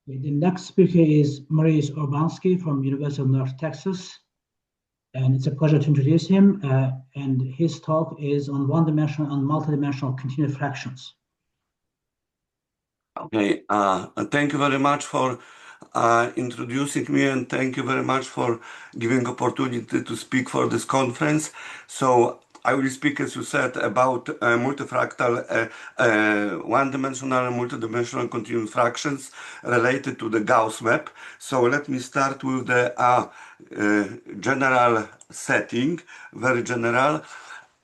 The next speaker is Maurice Urbanski from University of North Texas, and it's a pleasure to introduce him. And his talk is on one-dimensional and multidimensional continued fractions. Okay, thank you very much for introducing me, and thank you very much for giving opportunity to speak for this conference. So I will speak, as you said, about multifractal, one-dimensional and multidimensional continued fractions related to the Gauss map. So let me start with the general setting, very general.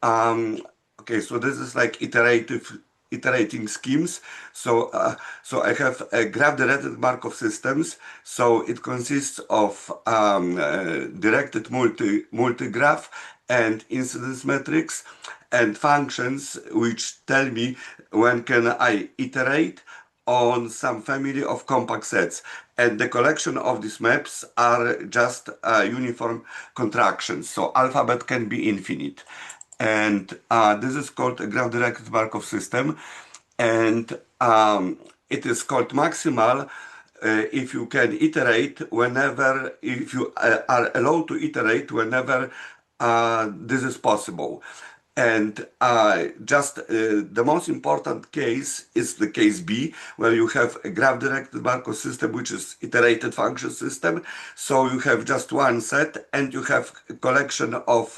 Okay, so this is like iterating schemes. So I have a graph-directed Markov systems. So it consists of directed multigraph and incidence metrics and functions which tell me when can I iterate on some family of compact sets. And the collection of these maps are just uniform contractions. So alphabet can be infinite. And this is called a graph-directed Markov system, and it is called maximal if you can iterate whenever, if you are allowed to iterate whenever this is possible. And just the most important case is the case B, where you have a graph-directed Markov system, which is iterated function system. So you have just one set, and you have a collection of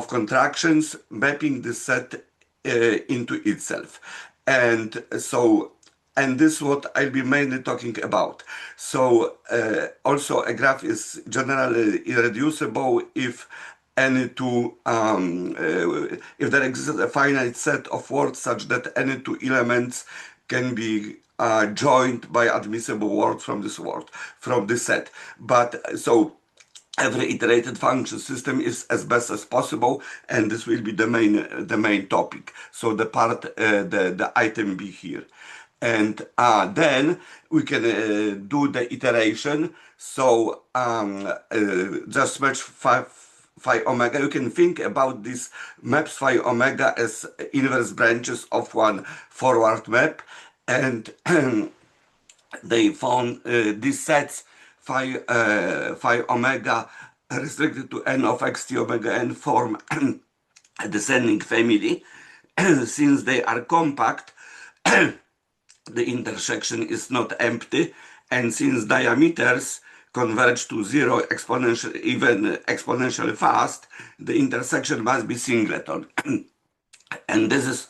contractions mapping the set into itself. And so, and this is what I'll be mainly talking about. So also a graph is generally irreducible if any two, if there exists a finite set of words such that any two elements can be joined by admissible words from this set. But so every iterated function system is as best as possible, and this will be the main topic. So the part, the item B here. And then we can do the iteration. So just match phi omega. You can think about these maps phi omega as inverse branches of one forward map, and they found these sets phi omega restricted to n of x t omega n form a descending family. Since they are compact, the intersection is not empty, and since diameters converge to zero exponentially fast, the intersection must be singleton. And this is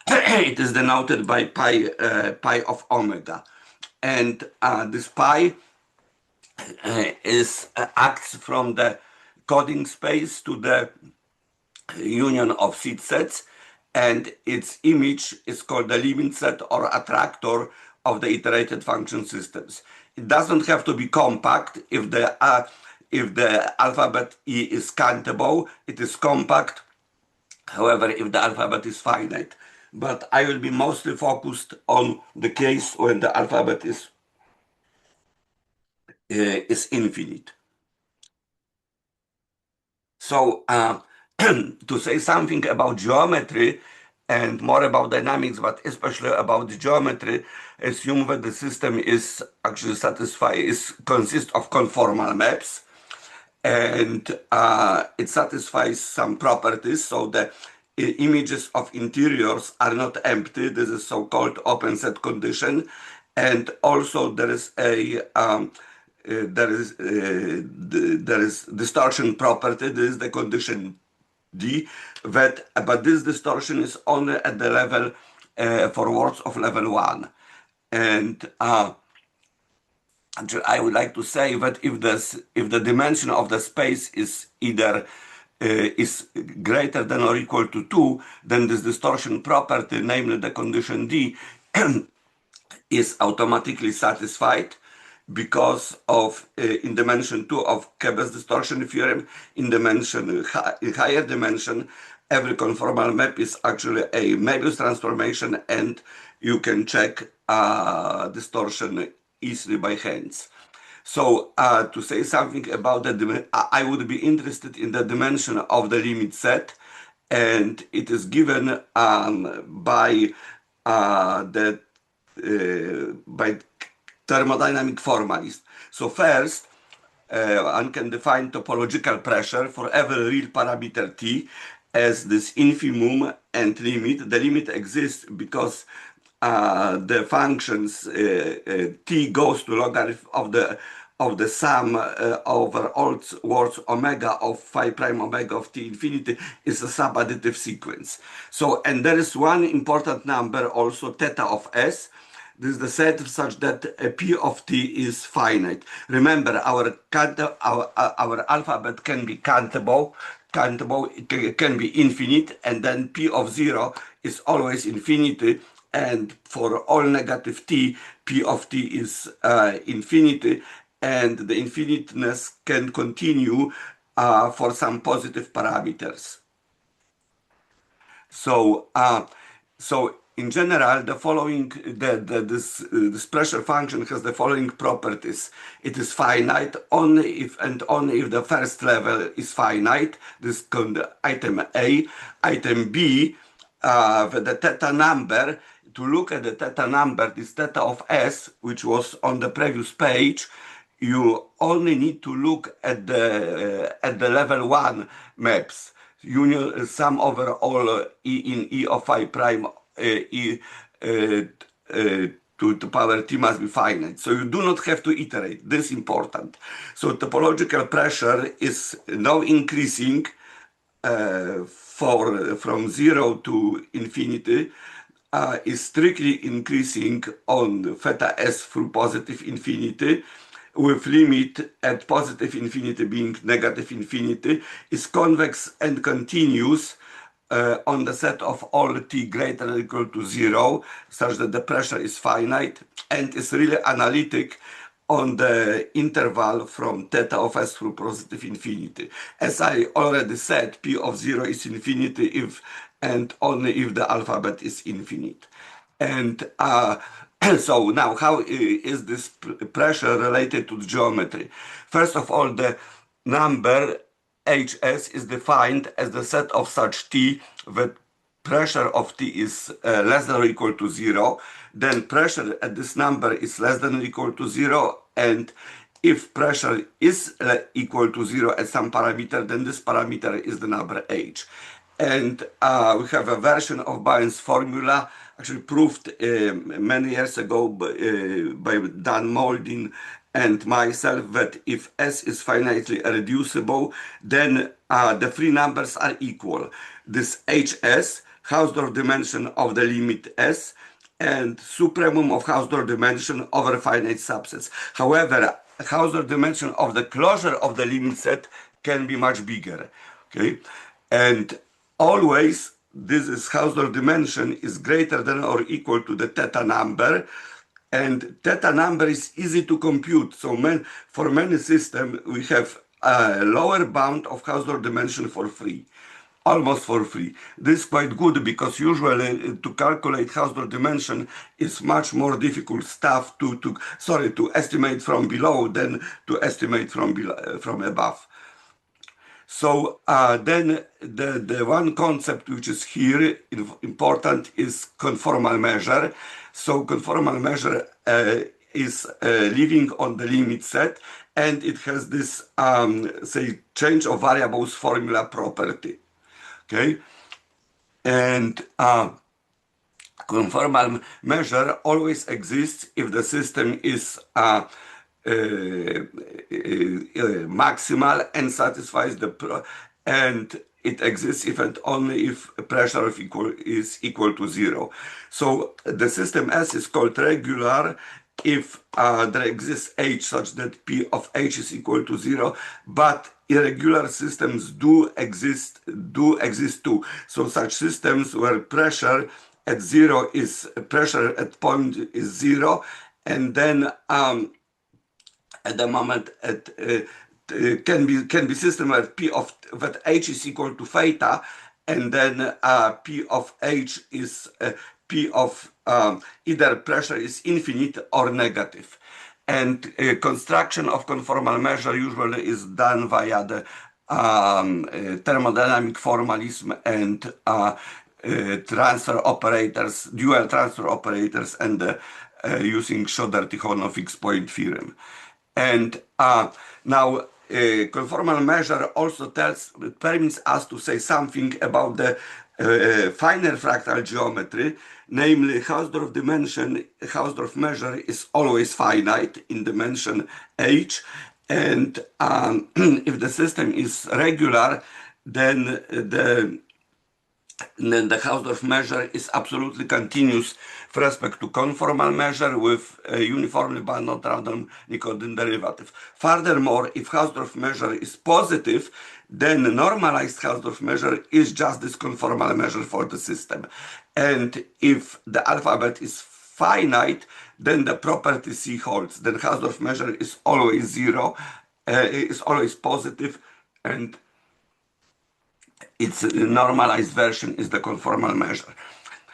it is denoted by pi of omega, and this pi acts from the coding space to the union of seed sets, and its image is called the limit set or attractor of the iterated function systems. It doesn't have to be compact. If the alphabet E is countable, it is compact. However, if the alphabet is finite. But I will be mostly focused on the case when the alphabet is infinite. So to say something about geometry and more about dynamics, but especially about the geometry, assume that the system is actually consists of conformal maps, and it satisfies some properties. So the images of interiors are not empty. This is so-called open set condition, and also there is a there is distortion property. This is the condition D, but this distortion is only at the level for words of level 1. And actually, I would like to say that if the dimension of the space is either is greater than or equal to 2, then this distortion property, namely the condition D, is automatically satisfied, because of in dimension 2 of Kebbe's distortion theorem. In higher dimension, every conformal map is actually a Möbius transformation, and you can check distortion easily by hands. So to say something about the I would be interested in the dimension of the limit set, and it is given by thermodynamic formalism. So first, one can define topological pressure for every real parameter T as this infimum and limit. The limit exists because the functions T goes to logarithm of the sum over all words omega of phi prime omega of T infinity is a subadditive sequence. So, and there is one important number also, theta of S. This is the set such that P of T is finite. Remember, our alphabet can be countable, it can be infinite, and then P of 0 is always infinity, and for all negative T, P of T is infinity, and the infiniteness can continue for some positive parameters. So, in general, the following this pressure function has the following properties. It is finite only if and only if the first level is finite. This is called item A. Item B, the theta number. To look at the theta number, this theta of S, which was on the previous page, you only need to look at the level 1 maps. Union sum over all E in E of phi prime E to the power T must be finite. So you do not have to iterate. This is important. So topological pressure is now increasing from 0 to infinity, is strictly increasing on theta S through positive infinity, with limit at positive infinity being negative infinity, is convex and continuous on the set of all T greater than or equal to 0, such that the pressure is finite, and is really analytic on the interval from theta of S through positive infinity. As I already said, P of 0 is infinity if and only if the alphabet is infinite. And so now, how is this pressure related to the geometry? First of all, the number Hs is defined as the set of such T that pressure of T is less than or equal to 0. Then pressure at this number is less than or equal to 0. And if pressure is equal to 0 at some parameter, then this parameter is the number H. And we have a version of Bowen's formula, actually proved many years ago by Dan Moldin and myself, that if S is finitely reducible, then the three numbers are equal. This Hs, Hausdorff dimension of the limit S, and supremum of Hausdorff dimension over finite subsets. However, Hausdorff dimension of the closure of the limit set can be much bigger. Okay, and always this is Hausdorff dimension is greater than or equal to the theta number, and theta number is easy to compute. So for many systems we have a lower bound of Hausdorff dimension for free, almost for free. This is quite good because usually to calculate Hausdorff dimension is much more difficult stuff to estimate from below than to estimate from above. So then the one concept which is here important is conformal measure. So conformal measure is living on the limit set, and it has this say change of variables formula property. Okay, and conformal measure always exists if the system is maximal and satisfies and it exists if and only if pressure is equal to 0. So the system S is called regular if there exists H such that P of H is equal to 0, but irregular systems do exist too. So such systems where pressure at 0 is pressure at point is 0, and then at the moment can be system where P of that H is equal to theta, and then P of H is P of either pressure is infinite or negative. And construction of conformal measure usually is done via the thermodynamic formalism and transfer operators, dual transfer operators, and using Schoder-Tikhonov fixed-point theorem. And now, conformal measure also permits us to say something about the finer fractal geometry, namely Hausdorff measure is always finite in dimension h, and if the system is regular, then the Hausdorff measure is absolutely continuous with respect to conformal measure with a uniformly bounded random Nikodym derivative. Furthermore, if Hausdorff measure is positive, then normalized Hausdorff measure is just this conformal measure for the system. And if the alphabet is finite, then the property C holds. Then Hausdorff measure is always zero, is always positive, and its normalized version is the conformal measure.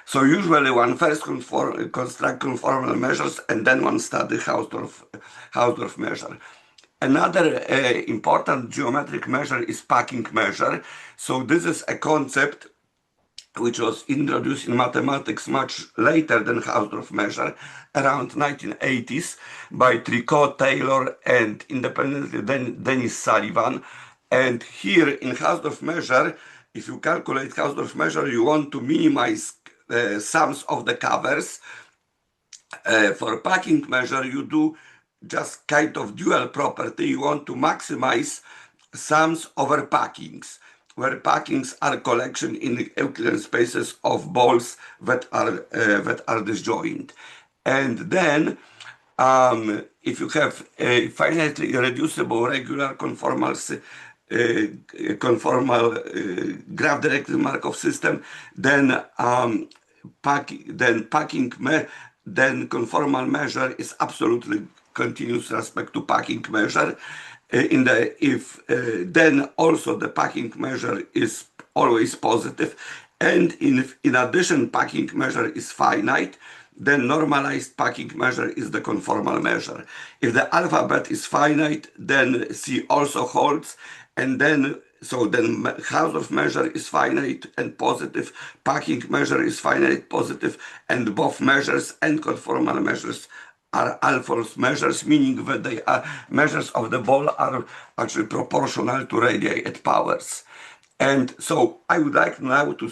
So usually one first construct conformal measures and then one study Hausdorff measure. Another important geometric measure is packing measure. So this is a concept which was introduced in mathematics much later than Hausdorff measure, around 1980s, by Tricot, Taylor, and independently Dennis Sullivan. And here in Hausdorff measure, if you calculate Hausdorff measure, you want to minimize sums of the covers. For packing measure, you do just kind of dual property. You want to maximize sums over packings, where packings are collection in Euclidean spaces of balls that are disjoint. And then, if you have a finitely irreducible regular conformal graph-directed Markov system, then conformal measure is absolutely continuous with respect to packing measure. Then also the packing measure is always positive, and in addition packing measure is finite, then normalized packing measure is the conformal measure. If the alphabet is finite, then C also holds, and then Hausdorff measure is finite and positive, packing measure is finite positive, and both measures and conformal measures are Alfors measures, meaning that they are measures of the ball are actually proportional to radiated powers. And so I would like now to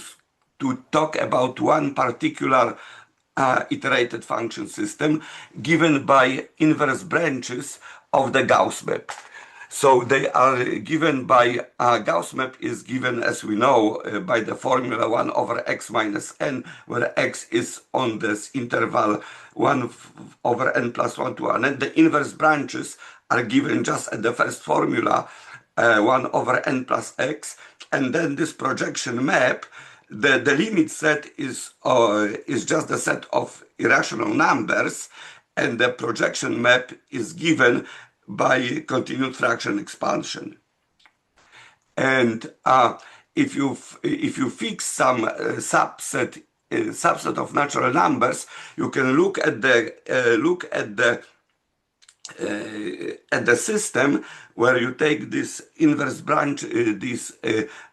talk about one particular iterated function system given by inverse branches of the Gauss map. So they are given by Gauss map is given, as we know, by the formula 1 over x minus n, where x is on this interval 1 over n plus 1 to 1. And the inverse branches are given just at the first formula 1 over n plus x. And then this projection map, the limit set is just the set of irrational numbers, and the projection map is given by continued fraction expansion. And if you fix some subset of natural numbers, you can look at the system where you take this inverse branch, these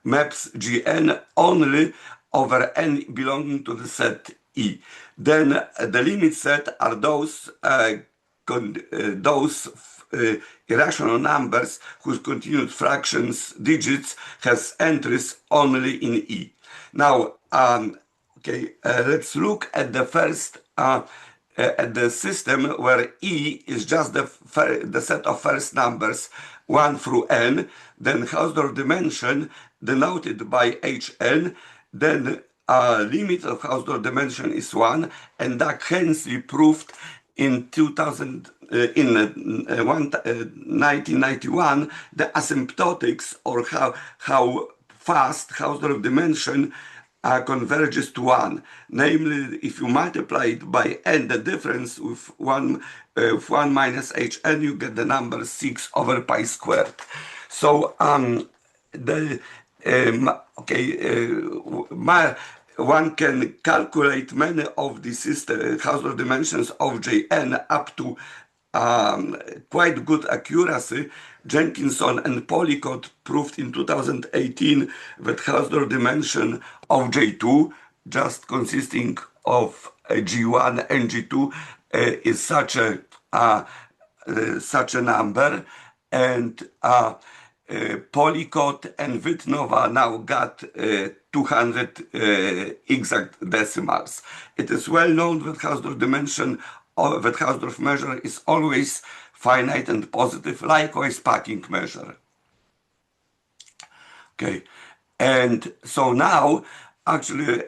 maps Gn only over n belonging to the set E. Then the limit set are those irrational numbers whose continued fractions digits has entries only in E. Now, let's look at the first at the system where E is just the set of first numbers 1 through n, then Hausdorff dimension denoted by Hn, then limit of Hausdorff dimension is 1, and Doug Hensley proved in 1991 the asymptotics, or how fast Hausdorff dimension converges to 1. Namely, if you multiply it by n, the difference with 1 minus Hn, you get the number 6 over pi squared. So one can calculate many of the Hausdorff dimensions of Jn up to quite good accuracy. Jenkinson and Polycott proved in 2018 that Hausdorff dimension of J2 just consisting of G1 and G2 is such a number, and Polycott and Vitnova now got 200 exact decimals. It is well known that Hausdorff dimension or that Hausdorff measure is always finite and positive, likewise packing measure. Okay, and so now actually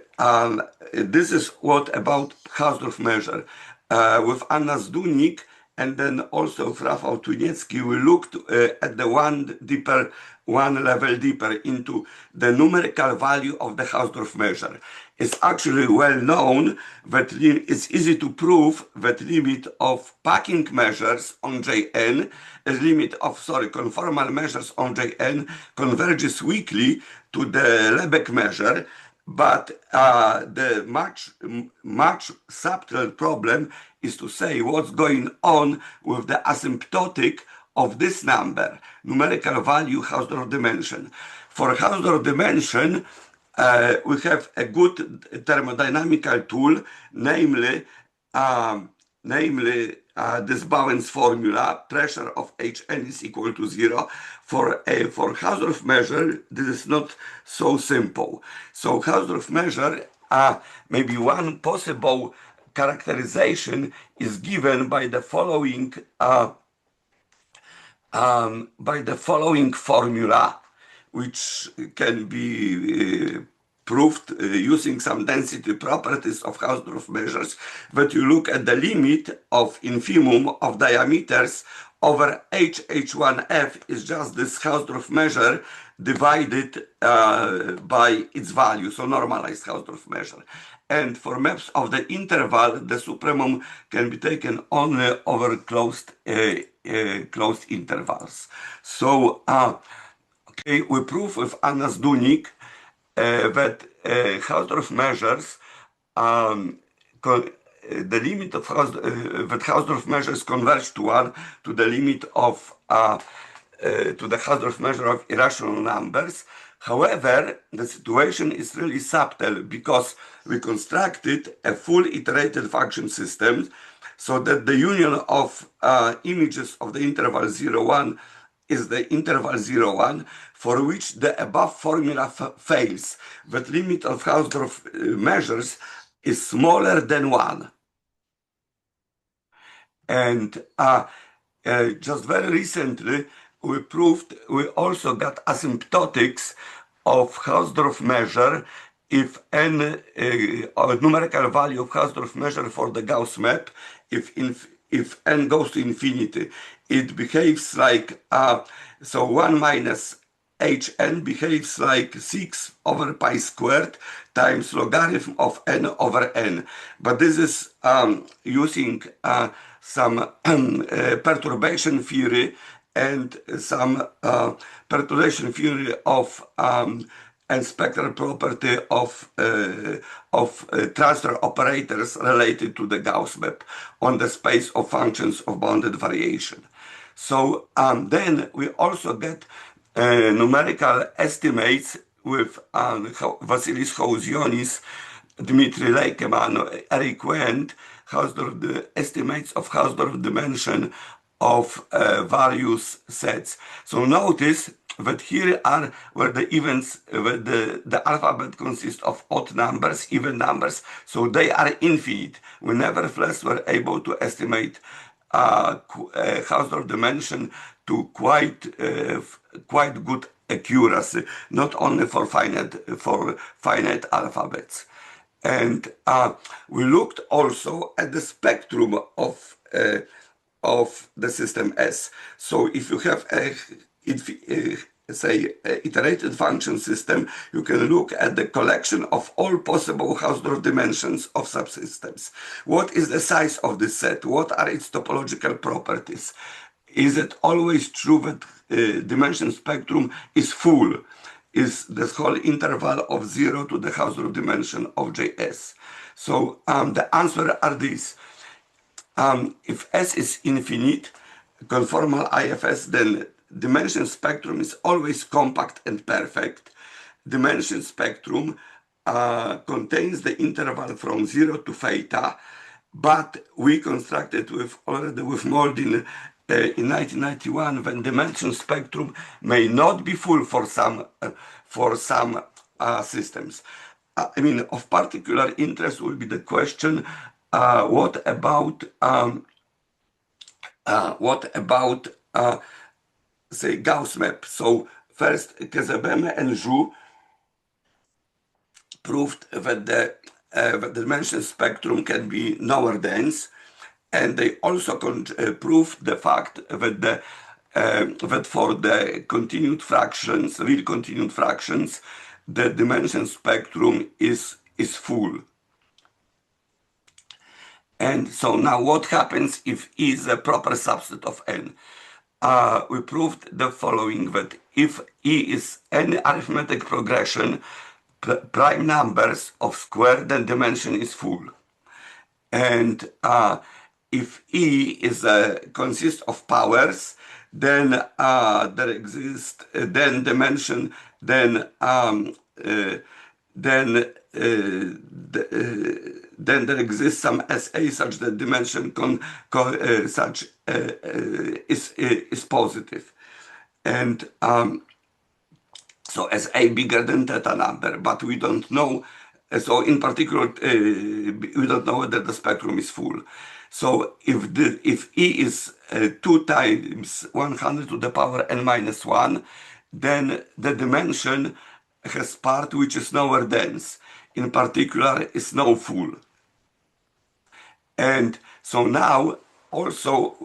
this is what about Hausdorff measure. With Anna Zdunik and then also with Rafał Tuniecki, we looked at the one level deeper into the numerical value of the Hausdorff measure. It's actually well known that it's easy to prove that limit of packing measures on Jn, conformal measures on Jn converges weakly to the Lebesgue measure, but the much subtle problem is to say what's going on with the asymptotic of this number, numerical value Hausdorff dimension. For Hausdorff dimension, we have a good thermodynamical tool, namely this balance formula, pressure of Hn is equal to 0. For Hausdorff measure, this is not so simple. So Hausdorff measure, maybe one possible characterization is given by the following formula, which can be proved using some density properties of Hausdorff measures, but you look at the limit of infimum of diameters over H1F is just this Hausdorff measure divided by its value, so normalized Hausdorff measure. And for maps of the interval, the supremum can be taken only over closed intervals. So, okay, we prove with Anna Zdunik that Hausdorff measures the limit of that Hausdorff measures converge to 1 to the limit of to the Hausdorff measure of irrational numbers. However, the situation is really subtle because we constructed a full iterated function system so that the union of images of the interval 0, 1 is the interval 0, 1 for which the above formula fails. That limit of Hausdorff measures is smaller than 1. And just very recently, we also got asymptotics of Hausdorff measure if n numerical value of Hausdorff measure for the Gauss map, if n goes to infinity, it behaves like so 1 minus Hn behaves like 6 over pi squared times logarithm of n over n. But this is using some perturbation theory and some perturbation theory of and spectral property of transfer operators related to the Gauss map on the space of functions of bounded variation. So then we also get numerical estimates with Vasilis Houzionis, Dmitry Leikeman, Eric Wendt, the estimates of Hausdorff dimension of various sets. So notice that here are where the events, where the alphabet consists of odd numbers, even numbers, so they are infinite. We nevertheless were able to estimate Hausdorff dimension to quite good accuracy, not only for finite alphabets. And we looked also at the spectrum of the system S. So if you have say iterated function system, you can look at the collection of all possible Hausdorff dimensions of subsystems. What is the size of this set? What are its topological properties? Is it always true that dimension spectrum is full? Is this whole interval of 0 to the Hausdorff dimension of Js? So the answer are these. If S is infinite, conformal IFS, then dimension spectrum is always compact and perfect. Dimension spectrum contains the interval from 0 to theta, but we constructed already with Moldin in 1991 when dimension spectrum may not be full for some systems. I mean, of particular interest will be the question: what about say Gauss map? So first, Kezebeme and Zhu proved that the dimension spectrum can be lower dense, and they also proved the fact that that for the continued fractions, real continued fractions, the dimension spectrum is full. And so now what happens if E is a proper subset of N? We proved the following, that if E is any arithmetic progression, prime numbers of square, then dimension is full. And if E is consists of powers, then there exists then dimension then there exists some SA such that dimension is positive, and so SA bigger than theta number, but we don't know. So in particular, we don't know whether the spectrum is full. So if E is 2 times 100 to the power n minus 1, then the dimension has part which is lower dense. In particular, is no full. And so now also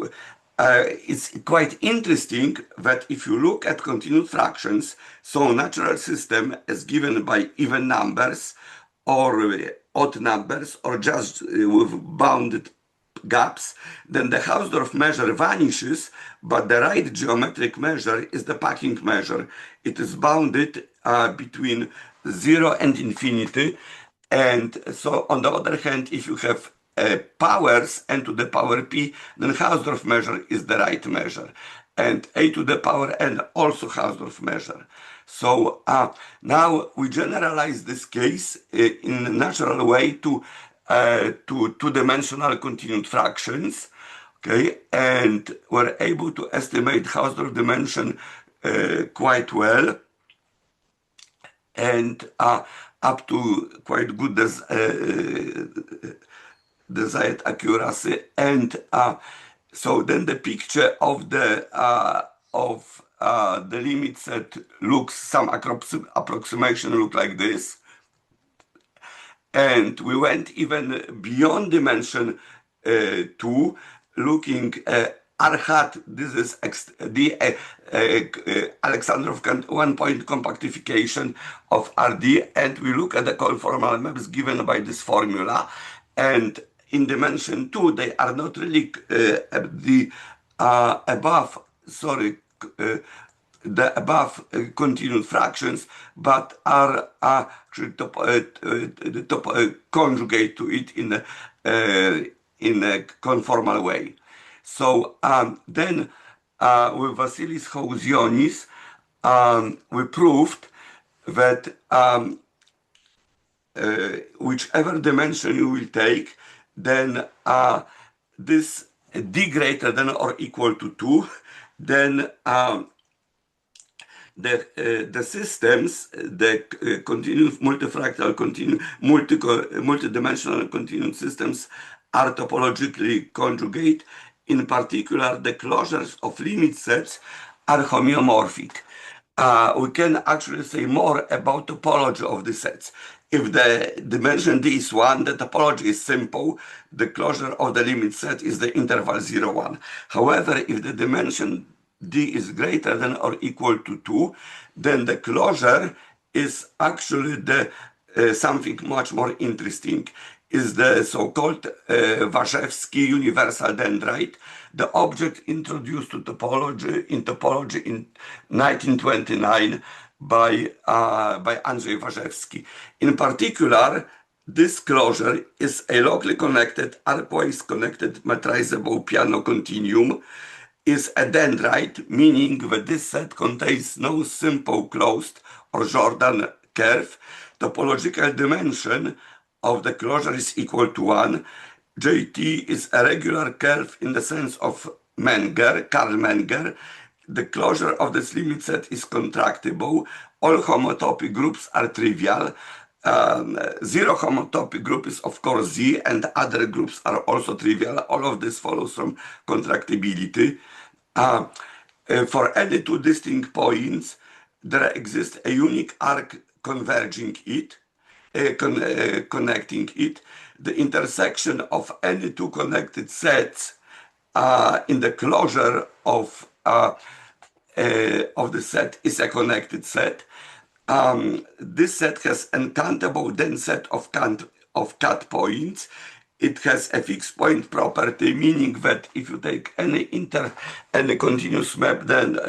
it's quite interesting that if you look at continued fractions, so natural system is given by even numbers or odd numbers or just with bounded gaps, then the Hausdorff measure vanishes, but the right geometric measure is the packing measure. It is bounded between 0 and infinity. And so on the other hand, if you have powers n to the power p, then Hausdorff measure is the right measure. And a to the power n also Hausdorff measure. So now we generalize this case in a natural way to two-dimensional continued fractions, okay, and we're able to estimate Hausdorff dimension quite well, and up to quite good desired accuracy. And so then the picture of the limit set looks, some approximation look like this. And we went even beyond dimension 2, looking R hat. This is the Alexandrov one-point compactification of RD, and we look at the conformal maps given by this formula. And in dimension 2, they are not really the above continued fractions, but are actually conjugate to it in a conformal way. So then with Vasilis Housionis, we proved that whichever dimension you will take, then this d greater than or equal to 2, then the systems, the continuous multifractal multidimensional continuum systems are topologically conjugate. In particular, the closures of limit sets are homeomorphic. We can actually say more about topology of the sets. If the dimension d is 1, the topology is simple. The closure of the limit set is the interval 0, 1. However, if the dimension d is greater than or equal to 2, then the closure is actually the something much more interesting, is the so-called Warzewski universal dendrite, the object introduced to topology in 1929 by Andrzej Warzewski. In particular, this closure is a locally connected, arcways connected metrizable piano continuum, is a dendrite, meaning that this set contains no simple closed or Jordan curve. topological dimension of the closure is equal to 1. JT is a regular curve in the sense of Karl Menger. The closure of this limit set is contractible. All homotopy groups are trivial. Zero homotopy group is of course Z, and other groups are also trivial. All of this follows from contractibility. For any two distinct points, there exists a unique arc converging it, connecting it. The intersection of any two connected sets in the closure of the set is a connected set. This set has uncountable dense set of cut points. It has a fixed point property, meaning that if you take any continuous map, then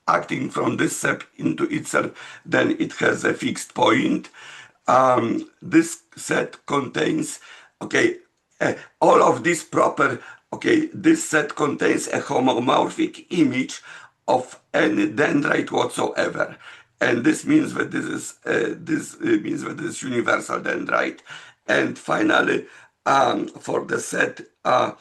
acting from this set into itself, then it has a fixed point. This set contains, all of this this set contains a homomorphic image of any dendrite whatsoever. And this means that this is universal dendrite. And finally, for the set for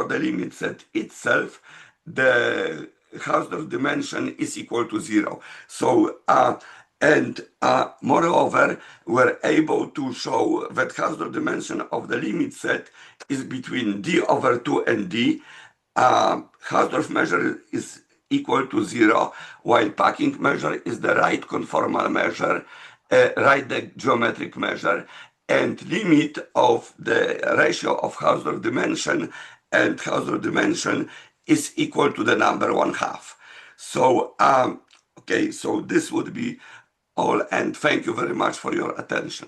the limit set itself, the Hausdorff dimension is equal to 0. So moreover, we're able to show that Hausdorff dimension of the limit set is between d/2 and d. Hausdorff measure is equal to 0, while packing measure is the right conformal measure, right the geometric measure, and limit of the ratio of Hausdorff dimension and Hausdorff dimension is equal to the number 1/2. So, so this would be all, and thank you very much for your attention.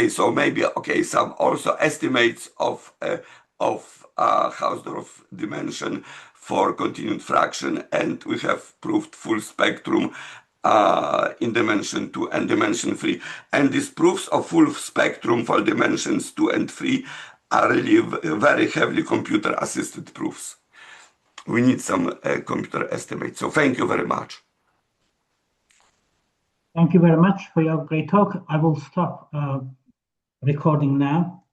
So maybe, some also estimates of Hausdorff dimension for continued fraction, and we have proved full spectrum in dimension 2 and dimension 3. And these proofs of full spectrum for dimensions 2 and 3 are really very heavily computer-assisted proofs. We need some computer estimates. So thank you very much. Thank you very much for your great talk. I will stop recording now.